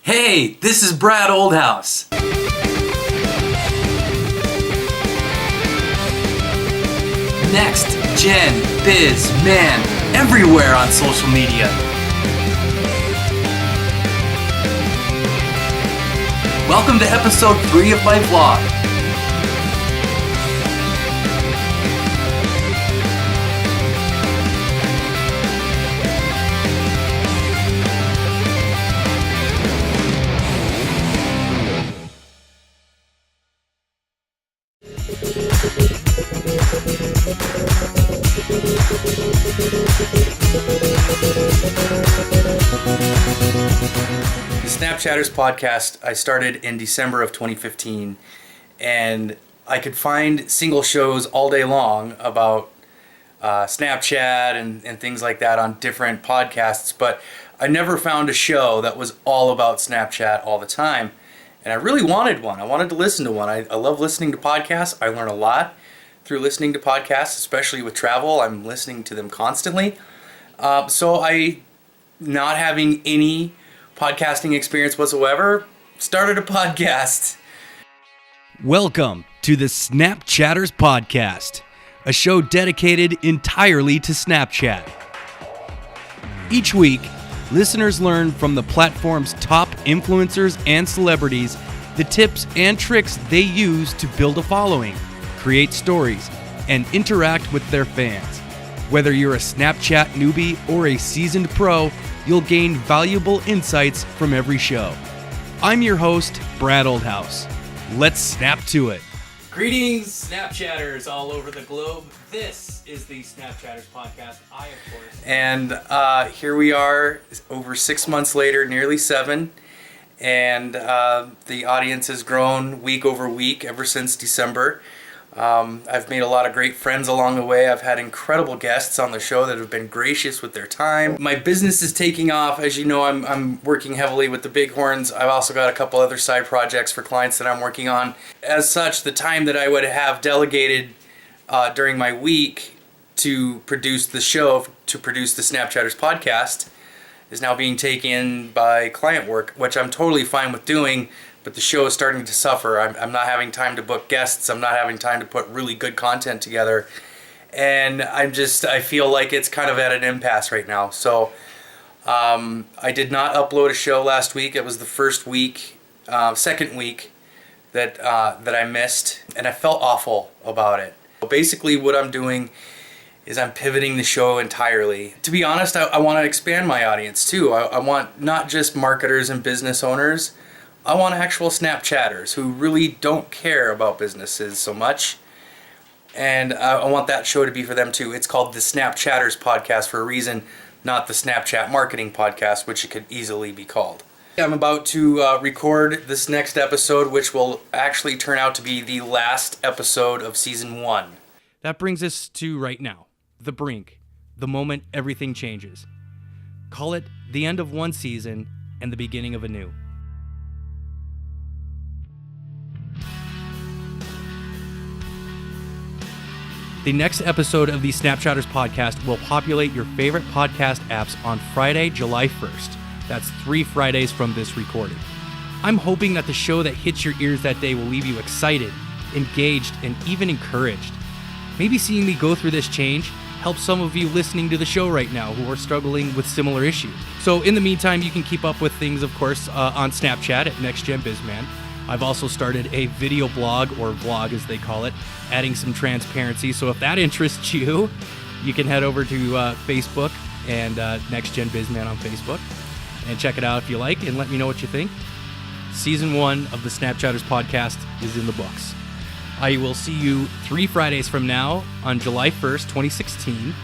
Hey, this is Brad Oldhouse. NextGenBizMan, everywhere on social media. Welcome to episode 3 of my vlog. The Snapchatters podcast I started in December of 2015, and I could find single shows all day long about Snapchat and things like that on different podcasts, but I never found a show that was all about Snapchat all the time, and I really wanted one. I wanted to listen to one. I love listening to podcasts. I learn a lot through listening to podcasts, especially with travel. I'm listening to them constantly. So I, not having any podcasting experience whatsoever, started a podcast. Welcome to the Snapchatters podcast, a show dedicated entirely to Snapchat. Each week, listeners learn from the platform's top influencers and celebrities the tips and tricks they use to build a following, create stories, and interact with their fans. Whether you're a Snapchat newbie or a seasoned pro, you'll gain valuable insights from every show. I'm your host, Brad Oldhouse. Let's snap to it. Greetings, Snapchatters all over the globe. This is the Snapchatters podcast. I, of course. And here we are, over 6 months later, nearly 7. And the audience has grown week over week ever since December. I've made a lot of great friends along the way. I've had incredible guests on the show that have been gracious with their time. My business is taking off. As you know, I'm working heavily with the Bighorns. I've also got a couple other side projects for clients that I'm working on. As such, the time that I would have delegated during my week to produce the show, to produce the Snapchatters podcast, is now being taken by client work, which I'm totally fine with doing. But the show is starting to suffer. I'm not having time to book guests. I'm not having time to put really good content together. And I feel like it's kind of at an impasse right now. So I did not upload a show last week. It was the second week that I missed. And I felt awful about it. Basically what I'm doing is I'm pivoting the show entirely. To be honest, I want to expand my audience too. I want not just marketers and business owners. I want actual Snapchatters who really don't care about businesses so much. And I want that show to be for them too. It's called the Snapchatters podcast for a reason, not the Snapchat marketing podcast, which it could easily be called. I'm about to record this next episode, which will actually turn out to be the last episode of season 1. That brings us to right now, the brink, the moment everything changes. Call it the end of one season and the beginning of a new. The next episode of the Snapchatters podcast will populate your favorite podcast apps on Friday, July 1st. That's 3 Fridays from this recording. I'm hoping that the show that hits your ears that day will leave you excited, engaged, and even encouraged. Maybe seeing me go through this change helps some of you listening to the show right now who are struggling with similar issues. So in the meantime, you can keep up with things, of course, on Snapchat at NextGenBizMan. I've also started a video blog, or vlog as they call it, adding some transparency. So if that interests you, you can head over to Facebook and NextGenBizMan on Facebook and check it out if you like and let me know what you think. Season 1 of the Snapchatters podcast is in the books. I will see you 3 Fridays from now on July 1st, 2016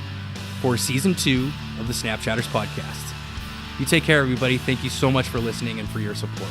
for Season 2 of the Snapchatters podcast. You take care, everybody. Thank you so much for listening and for your support.